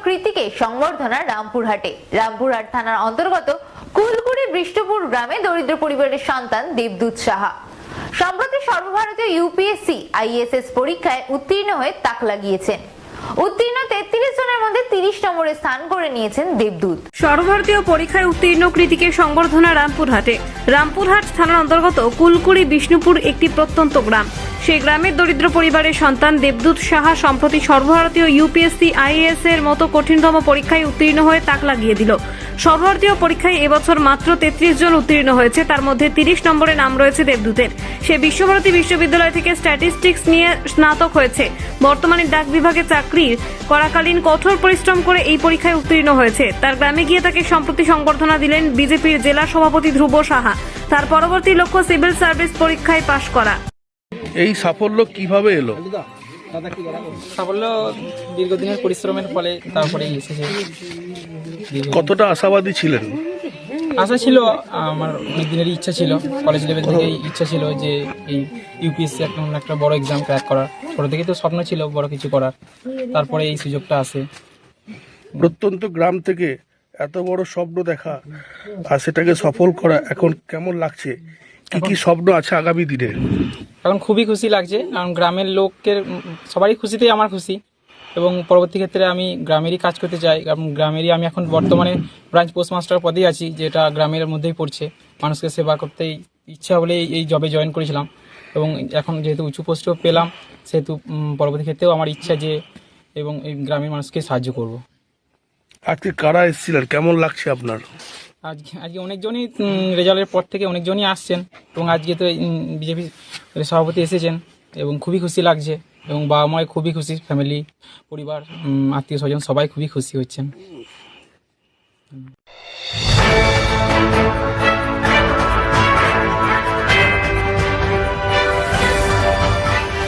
কৃতিকে সংবর্ধনা রামপুরহাটে। রামপুরহাট থানার অন্তর্গত কুলকুড়ি বিষ্ণুপুর গ্রামে দরিদ্র পরিবারের সন্তান দেবদূত সাহা সম্প্রতি সর্বভারতীয় ইউপিএসসি আইএএস পরীক্ষায় উত্তীর্ণ হয়ে তাক লাগিয়েছেন। উত্তীর্ণ 33 জনের মধ্যে 30 নম্বরে স্থান করে নিয়েছেন দেবদূত। সর্বভারতীয় পরীক্ষায় উত্তীর্ণ কৃতিকে সংবর্ধনা রামপুরহাটে। রামপুরহাট থানার অন্তর্গত কুলকুড়ি বিষ্ণুপুর একটি প্রত্যন্ত গ্রাম। সেই গ্রামের দরিদ্র পরিবারের সন্তান দেবদূত সাহা সম্প্রতি সর্বভারতীয় ইউপিএসসি আইএএস এর মতো কঠিনতম পরীক্ষায় উত্তীর্ণ হয়ে তাক লাগিয়ে দিল। সর্বভারতীয় পরীক্ষায় এবছর মাত্র 33 জন উত্তীর্ণ হয়েছে, তার মধ্যে 30 নম্বরে নাম রয়েছে দেবদূতের। সে বিশ্বভারতী বিশ্ববিদ্যালয় থেকে স্ট্যাটিস্টিক্স নিয়ে স্নাতক হয়েছে। বর্তমানে ডাক বিভাগে চাকরি করাকালীন কঠোর পরিশ্রম করে এই পরীক্ষায় উত্তীর্ণ হয়েছে। তার গ্রামে গিয়ে তাকে সম্প্রতি সংবর্ধনা দিলেন বিজেপির জেলা সভাপতি ধ্রুব সাহা। তার পরবর্তী লক্ষ্য সিভিল সার্ভিস পরীক্ষায় পাশ করা। এই সাফল্য কিভাবে এলো? সাফল্য দীর্ঘদিনের পরিশ্রমের ফলে তারপরেই এসেছে। কতটা আশাবাদী ছিলেন? আশা ছিল, আমার অনেক দিনেরই ইচ্ছা ছিল, কলেজ লেভেল থেকেই ইচ্ছা ছিল যে এই ইউপিএসসি একটা বড় এক্সাম ক্র্যাক করার। ছোটো থেকেই তো স্বপ্ন ছিল বড় কিছু করার, তারপরে এই সুযোগটা আসে। প্রত্যন্ত গ্রাম থেকে এত বড় স্বপ্ন দেখা আর সেটাকে সফল করা এখন কেমন লাগছে? কি কি স্বপ্ন আছে আগামী দিনে? এখন খুবই খুশি লাগছে, কারণ গ্রামের লোকের সবারই খুশিতেই আমার খুশি, এবং পরবর্তী ক্ষেত্রে আমি গ্রামেরই কাজ করতে চাই। কারণ গ্রামেরই আমি এখন বর্তমানে ব্রাঞ্চ পোস্টমাস্টার পদেই আছি, যেটা গ্রামের মধ্যেই পড়ছে। মানুষকে সেবা করতেই ইচ্ছা বলে এই জবে জয়েন করেছিলাম, এবং এখন যেহেতু উঁচু পোস্টও পেলাম, সেহেতু পরবর্তী ক্ষেত্রেও আমার ইচ্ছা যে এবং এই গ্রামের মানুষকে সাহায্য করব। আজকে কারা এসেছিলেন, কেমন লাগছে আপনার? আজকে অনেকজনই রেজাল্টের পর থেকে অনেকজনই আসছেন, এবং আজকে তো বিজেপি সভাপতি এসেছেন, এবং খুবই খুশি লাগছে। এবং বাবা মায় খুবই খুশি, ফ্যামিলি, পরিবার, আত্মীয় স্বজন সবাই খুবই খুশি হচ্ছেন।